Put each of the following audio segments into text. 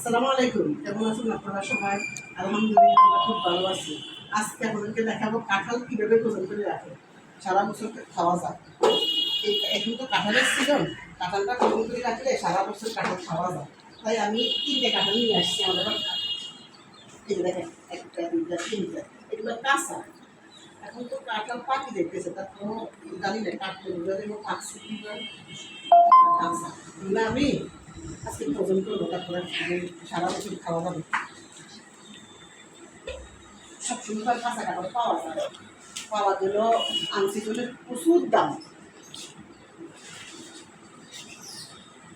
আসসালামু আলাইকুম। কেমন আছেন আপনারা সবাই? আলহামদুলিল্লাহ আমরা খুব ভালো আছি। আজকে আপনাদেরকে দেখাবো কাঁঠাল কীভাবে ফ্রোজেন করে রাখে, সারা বছর খাওয়া যায়। এখন তো কাঁঠালের সিজন, কাঁঠালটা ফ্রোজেন করে রাখলে সারা বছর কাঁঠাল খাওয়া যায়। তাই আমি 3টে কাঁঠাল নিয়ে আসছি আমাদের বাসায়। এই যে দেখেন, 1টা 2টা 3টা, এগুলো কাঁচা। এখন তো কাঁঠাল পাকি দেখতেছে, তার কোনো জানি না কাঠগুলো এবং পাকছে কীভাবে কাঁচা। এগুলো আমি আজকে ফ্রোজেন করবো, তারপরে সারা বছর খাওয়া যাবে। সবসময় কাঁচা কাঁঠাল পাওয়া যায়, পাওয়া গেল আনছি চলে প্রচুর দাম।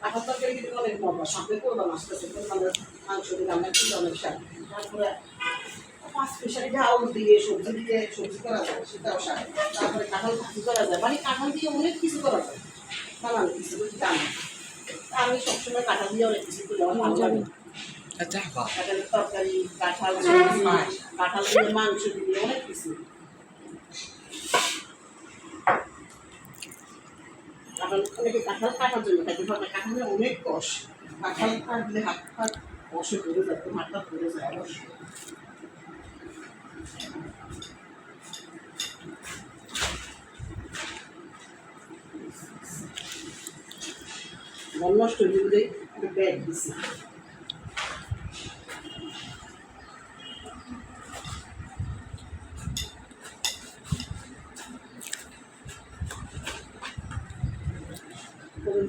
কাঁঠাল তরকারি কিন্তু অনেক মজা, সামনে কোরবান আসতেছে, কোরবানের মাংস দিয়ে রান্না কিন্তু অনেক স্বাদ। তারপরে 5 স্পেশালি ডাউল দিয়ে সবজি করা যায়, সেটাও স্বাদ। তারপরে কাঁঠাল ভাজি করা যায়, মানে কাঁঠাল দিয়ে অনেক কিছু করা যায়, নানান কিছু জানি। আমি সবসময় কাঁঠাল দিয়ে অনেক কিছু করি, আমার ভালো লাগে। কাঁঠালের তরকারি, কাঁঠাল কাঁঠাল দিয়ে মাংস দিয়ে অনেক কিছু। কাঁঠাল অনেকে কাঁঠাল কাটার জন্য খাইতে পারে না, কাঁঠালের অনেক কষ। কাঁঠাল কাটলে হাত হাত কষে পড়ে যায়, হাতটা পড়ে যায় অবশ্যই। নষ্ট হয়ে একটা ব্যাগ দিছি।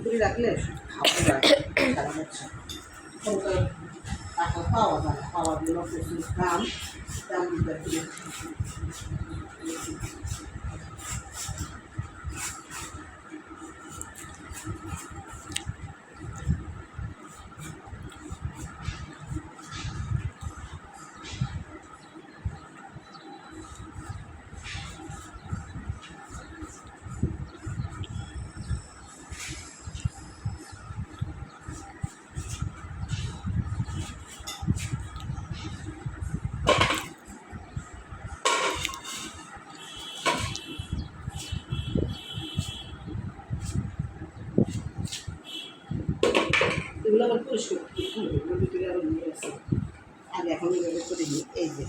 করে রাখলে খাওয়া যায় সারা বছর। টাকা পাওয়া যায়, পাওয়া গেল প্রচুর দাম, দাম দিতে এগুলো আবার পরিষ্কার ভিতরে আবার নিয়ে গেছে। আর এখন এইভাবে করে নিই, এই যে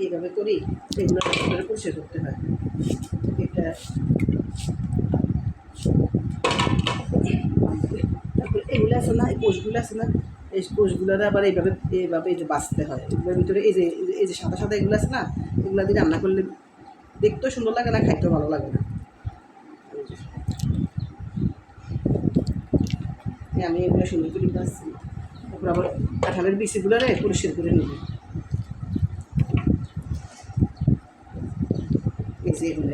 এইভাবে করি, এগুলো পরিষ্কার করতে হয়। এটা তারপরে এগুলো আছে না, এই কোষগুলো আছে না, এই কোষগুলোর আবার এইভাবে এইভাবে এই যে বাঁচতে হয়। এগুলোর ভিতরে এই যে সাদা সাদা এগুলো আছে না, এগুলো দিয়ে রান্না করলে দেখতেও সুন্দর লাগে না, খাইতেও ভালো লাগে না। আমি এগুলো সুন্দর করে বাঁচছি। তারপর আবার কাঁঠালের বিচিগুলো পরিষ্কার করে নেব। এই যে এগুলো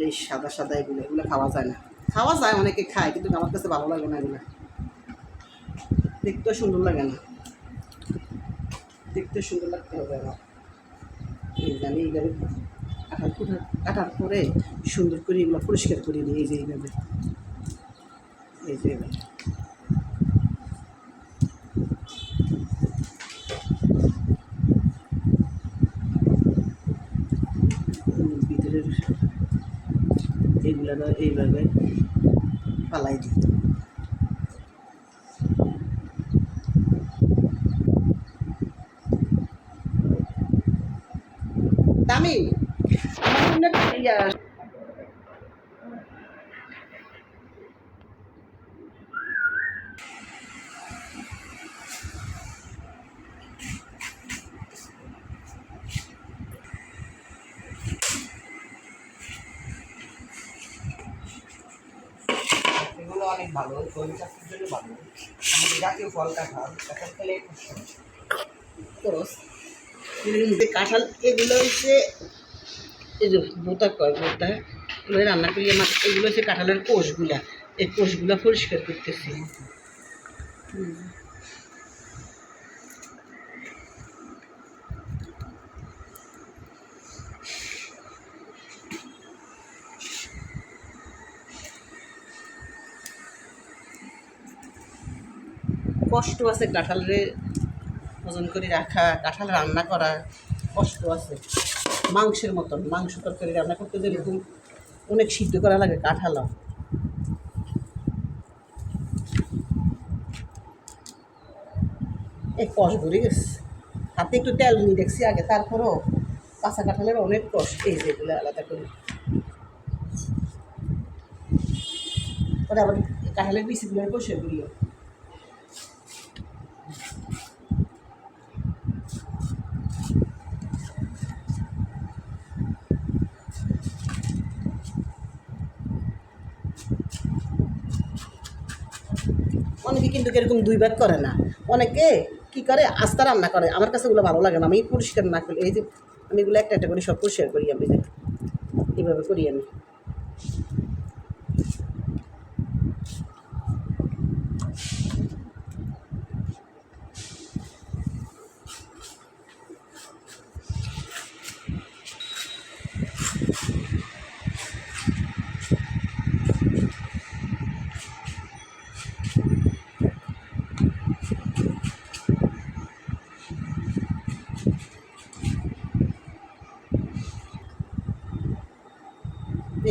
এই সাদা সাদা এগুলো খাওয়া যায় না, খাওয়া যায়, অনেকে খায়, কিন্তু আমার কাছে ভালো লাগে না। এগুলো দেখতেও সুন্দর লাগে না, দেখতে সুন্দর লাগতে হবে আমার। আমি এইভাবে কাঁঠাল কাটার পরে সুন্দর করে এগুলো পরিষ্কার করে নিই। এই যে এইভাবে, এই যে ভিতরের এইগুলো এইভাবে পালাই দিই। দামি আমার এগুলো অনেক ভালো, শরীর স্বাস্থ্যের জন্য ভালো। আমাদের জাতীয় ফল কাঁঠাল, কাঁঠাল খেলে খরচ। কাঁঠাল এগুলো হচ্ছে এই যে বোতা কয় বোতা, এগুলো রান্না করি আমার। এগুলো হচ্ছে কাঁঠালের কোষগুলা, এই কোষগুলা পরিষ্কার করতেছি। কষ্ট আছে কাঁঠালের ওজন করে রাখা, কাঁঠাল রান্না করা কষ্ট আছে। মাংসের মতন, মাংস তরকারি রান্না করতে যেরকম অনেক সিদ্ধ করা লাগে, কাঁঠালও এই কষ ধরে গেছে, হাতে একটু তেল নিয়ে দেখছি আগে, তারপরও কাঁচা কাঁঠালের অনেক কষ। এই যে এগুলো আলাদা করে পরে আবার কাঁঠালের বিচিগুলো পরিষ্কার করিও। অনেকে কিন্তু এরকম দুই ভাগ করে না, অনেকে কী করে আস্তা রান্না করে। আমার কাছে ওগুলো ভালো লাগে না, আমি পরিষ্কার না করি। এই যে আমি এগুলো একটা একটা করে সব পরিষ্কার করি, আমি যে এইভাবে করি আমি।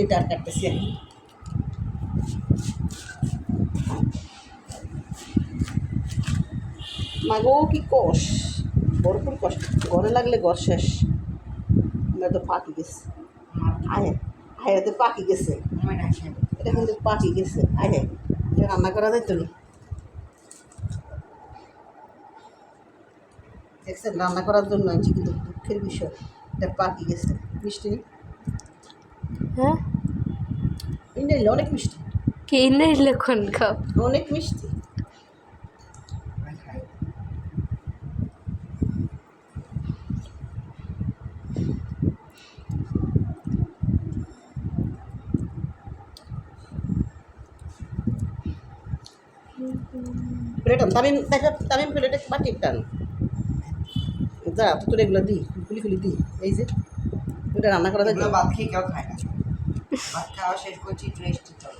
এটা আর কাটতেছি আমি। মাগো কি কষ, ভরপুর কষ, ঘরে লাগলে ঘর শেষ। আমরা তো পাকি গেছে, আহে আহে তো পাকি গেছে, এটা কিন্তু পাকি গেছে। আহে এটা রান্না করা যাইতো না, দেখছেন রান্না করার জন্য আনছি, কিন্তু দুঃখের বিষয় এটা পাকি গেছে। মিষ্টি নেই? হ্যাঁ, ইন্ডিয়া অনেক মিষ্টি, কে নিলে কোন কাপ? অনেক মিষ্টি। প্লেট আন, তামিম দেখা, তামিম প্লেটে বাটি টান, যা তো তোর এগুলো দিই, খুলি খুলি দিই। এই যে ওটা রান্না করা যায়, ভাত খেয়ে কেউ খায় না, ভাত খাওয়া শেষ করছি একটু রেস্ট চল।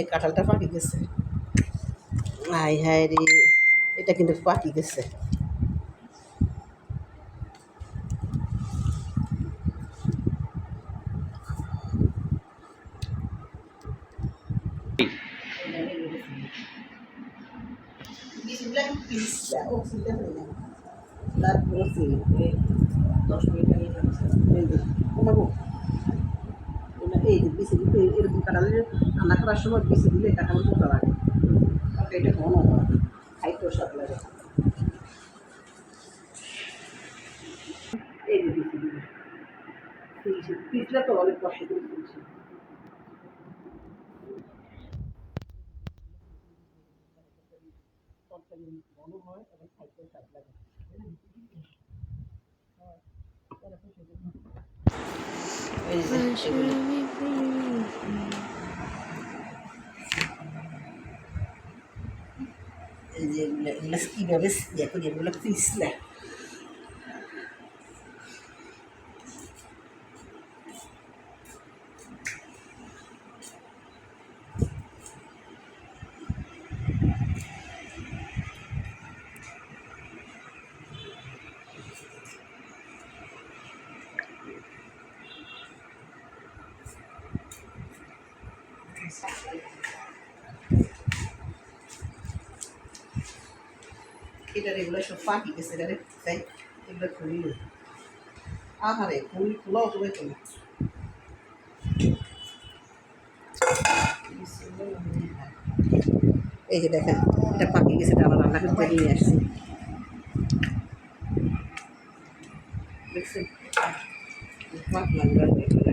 এই কাঁঠালটা পাকি গেছে, হাই হাই রে, এটা কিন্তু পাকি গেছে। এই যে বিসি দিলে এরকম কাঁঠালের রান্না করার সময় বিসি দিলে কাঁঠাল পোকা লাগে, এটা ঘন হয়, খাইতেও স্বাদ লাগে। এই যে বিসি দিলে পিসটা তো অনেক কষ্ট করে তুলছি। ঘন হয় এবং খাইতেও স্বাদ লাগে। এই যে এগুলো এই যে এগুলো এগুলো কীভাবে ইয়ে করি, এগুলো পিসলে এটার এগুলো সব পাকি গেছে, এটারে তাই এগুলো খুলি আহারে খুলি খোলাও তো বেতন। এই যে দেখেন এটা পাকি গেছে, এটা আমার রান্না করতে নিয়ে আসছি, দেখছেন পাক লাগবে এগুলো।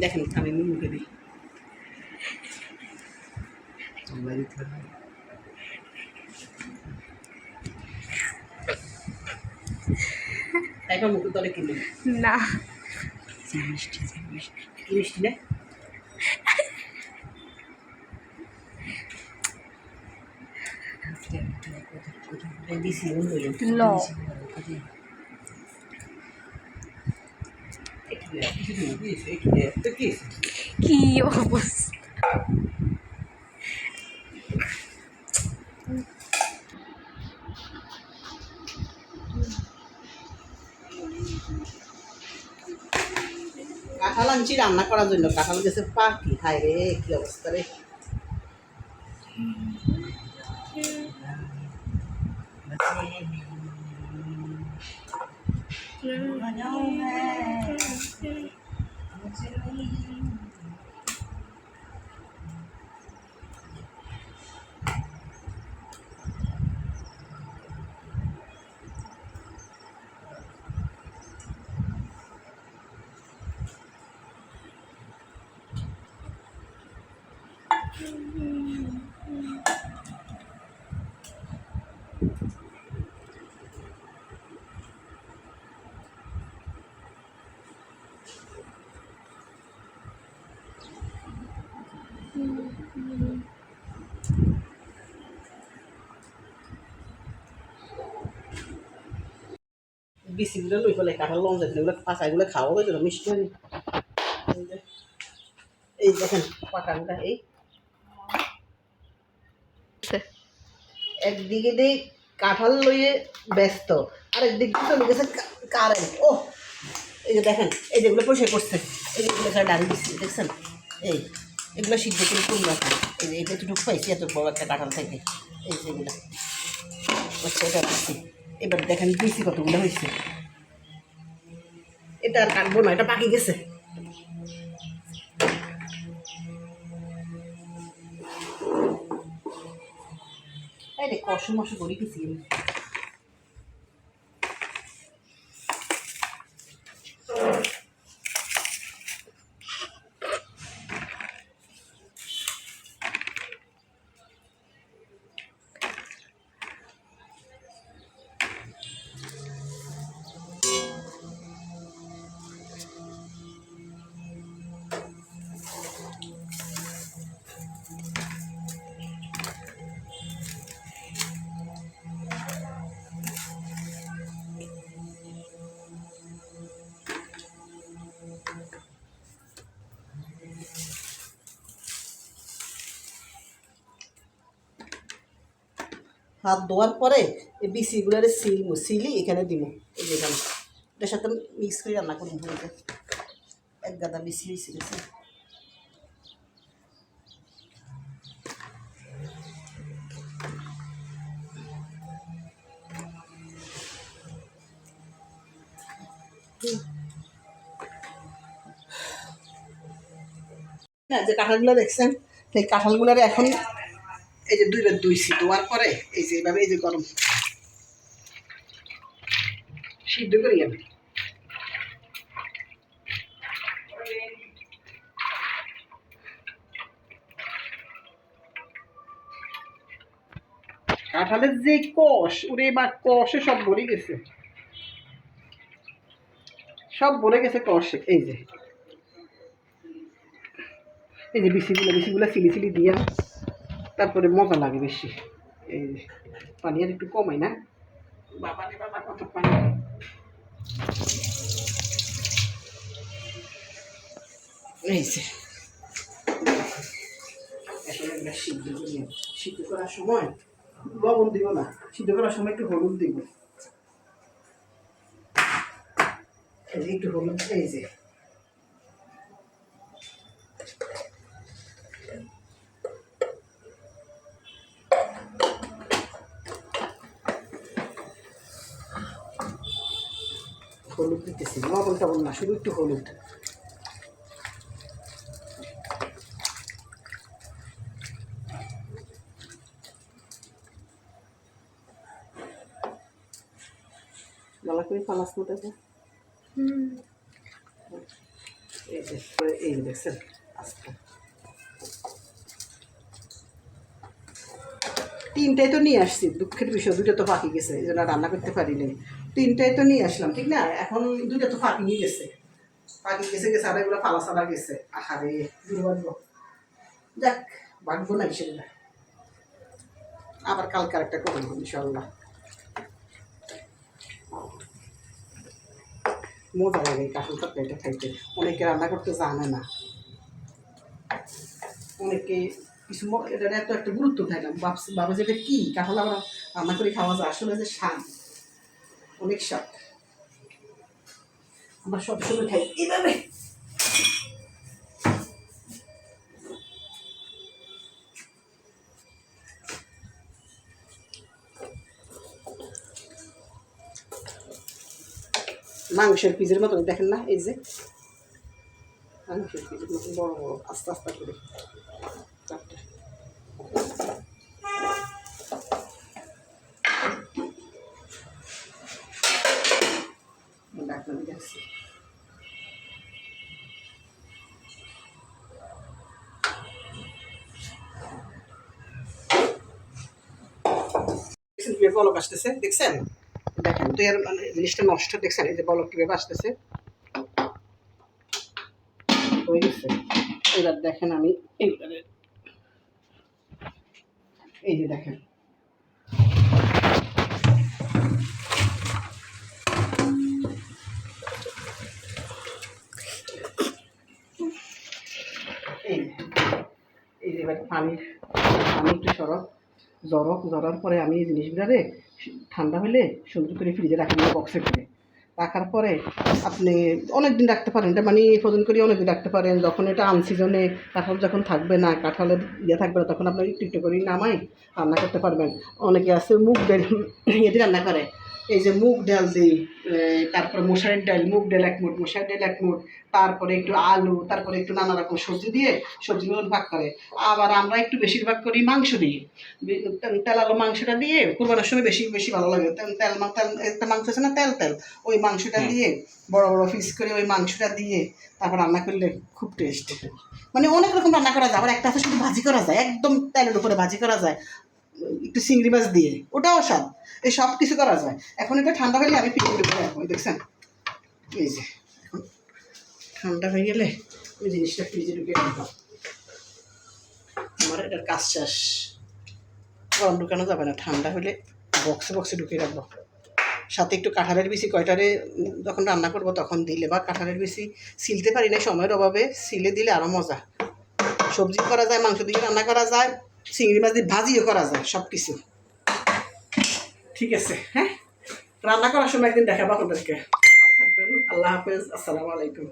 দেখেন আমি মুখে দিই, একবার মুখে তলে কিনে না, মিষ্টি মিষ্টি কি মিষ্টি না দিছি ল কি অবস্থা! কাঁঠাল আনছি রান্না করার জন্য, কাঁঠাল গেছে পাকি। হায় রে, কি অবস্থা রে! বিচিগুলো লই পেলাই কাঁঠাল লম যাচ্ছে, এগুলো পাকাগুলো খাওয়া হয়ে গেল মিষ্টি হয়নি। এই দেখেন পাকানটা, এই একদিকে দিয়ে কাঁঠাল লইয়ে ব্যস্ত, আর একদিক দিয়ে চলে গেছে কারেন্ট। ও এই যে দেখেন, এই যেগুলো পরিষ্কার করছে, এই যেগুলো দাঁড়িয়ে দিচ্ছে দেখছেন, এই এগুলো সিদ্ধ করে কম রাখা। এই যে এটা একটু ঢুক পাইছি এত বড় একটা কাঁঠাল থেকে, এই যেগুলো আচ্ছা এটা রাখছি। এবার দেখেন দিয়েছি কতগুলো হয়েছে। এটা আর কাটবো না, এটা পাকি গেছে। এই রে কষ্ট মশ করে গেছি আমি। হাত ধোয়ার পরে এই বিচিগুলোর সিলি এখানে দিব, এই যে এখানে এটার সাথে মিক্স করে রান্না করবো। এক গাদা বিচি হয়েছে গেছে। না যে কাঁঠালগুলো দেখছেন, সেই কাঁঠালগুলোর এখন এই যে দুইবার দুইছি, ধোয়ার পরে এই যে এইভাবে এই যে গরম সিদ্ধ করি আমি। কাঁঠালের যে কষ, ওরে বা কষে সব ভরে গেছে, সব ভরে গেছে কষে। এই যে এই যে বিচিগুলো চিলি চিলি দিয়া তারপরে মজা লাগে বেশি। এই যে পানি আর একটু কমাই না, বাবা রে বাবা কত পানি। এই যে এখন এগুলো সিদ্ধ করি। সিদ্ধ করার সময় লবণ দিব না, সিদ্ধ করার সময় একটু হলুদ দিব, একটু হলুদ। এই যে হলুদ দিতেছি, লবণ টবণ না, শুধু একটু হলুদ। ভালো করে ফালাস মতো। এই যে দেখছেন আস্তে তিনটাই তো নিয়ে আসছি, দুঃখের বিষয় দুটো তো ফাঁকি গেছে, এই জন্য রান্না করতে পারিনি। তিনটাই তো নিয়ে আসলাম ঠিক না, এখন দুটো তো ফাঁকি নিয়ে গেছে, ফাঁকি গেছে গেছে, আর এগুলো ফালা সালা গেছে। আহারে দুর্ভাগ্য, যাক ভাগ্য নাই সেগুলো, আবার কালকে আরেকটা করবো ইনশাল্লাহ। মজা লাগে এই কাঁঠাল তরকারিটা খাইতে। অনেকে রান্না করতে জানে না, অনেকে কিছু এটা এত একটা গুরুত্ব থাকে না, বাবা যেটা কী কাঁঠাল আমরা রান্না করে খাওয়া যায়, আসলে যে স্বাদ, অনেক স্বাদ। আমরা সবসময় খাই এইভাবে। মাংসের পিসের মতন দেখেন না, এই যে মাংসের পিসের মতন বড় বড় আস্তে আস্তে করে চারটে। ডাকনা দেখছি বলক আসতেছে, দেখছেন? দেখেন তো এর মানে জিনিসটা নষ্ট, দেখছেন এই যে বলক কিভাবে আসতেছে হয়ে গেছে। এবার দেখেন আমি এইবারে এই যে দেখেন এই এই যে এবার পানি একটু জড়ার পরে আমি এই জিনিসগুলো ঠান্ডা হলে সুন্দর করে ফ্রিজে রাখি, বক্সে করে রাখার পরে আপনি অনেক দিন রাখতে পারেন। এটা মানে ফ্রোজেন করে অনেক দিন রাখতে পারেন। যখন এটা আনসিজনে কাঁঠাল যখন থাকবে না, কাঁঠালের থাকবে না, তখন আপনি একটু একটু করে নামাই রান্না করতে পারবেন। অনেকে আছে মুগ ডাল দিয়ে রান্না করে, এই যে মুগ ডাল দিই, তারপরে মশারির ডাল, মুগ ডাল এক মুঠ, মশারির ডাল এক মুঠ, তারপরে একটু আলু, তারপরে একটু নানা রকম সবজি দিয়ে সবজিগুলো ভাগ করে। আবার আমরা একটু বেশিরভাগ করি মাংস দিয়ে, তেল আলু মাংসটা দিয়ে কুরবানোর সময় বেশি বেশি ভালো লাগে। তেল মাংস আছে না, তেল ওই মাংসটা দিয়ে বড় বড় পিস করে ওই মাংসটা দিয়ে তারপর রান্না করলে খুব টেস্ট। মানে অনেক রকম রান্না করা যায়। আবার একটা আছে শুধু ভাজি করা যায়, একদম তেলের উপরে ভাজি করা যায় একটু চিংড়ি মাছ দিয়ে, ওটাও স্বাদ। এই সব কিছু করা যায়। এখন এটা ঠান্ডা হলে আমি ফ্রিজে ঢুকে রাখবো, দেখছেন এই যে এখন ঠান্ডা হয়ে গেলে ওই জিনিসটা ফ্রিজে ঢুকে রাখবো। আমার এটার কাজ শেষ, গরম ঢুকানো যাবে না, ঠান্ডা হলে বক্সে ঢুকিয়ে রাখবো। সাথে একটু কাঁঠালের বিচি কয়টারে যখন রান্না করবো তখন দিলে, বা কাঁঠালের বিচি সিলতে পারি না সময়ের অভাবে, সিলে দিলে আরও মজা। সবজি করা যায়, মাংস দিয়ে রান্না করা যায়, চিংড়ি মাছ দিয়ে ভাজিও করা যায়, সব কিছু। ঠিক আছে, হ্যাঁ রান্না করার সময় একদিন দেখাবো আপনাদেরকে। ভালো থাকবেন, আল্লাহ হাফেজ, আসসালামু আলাইকুম।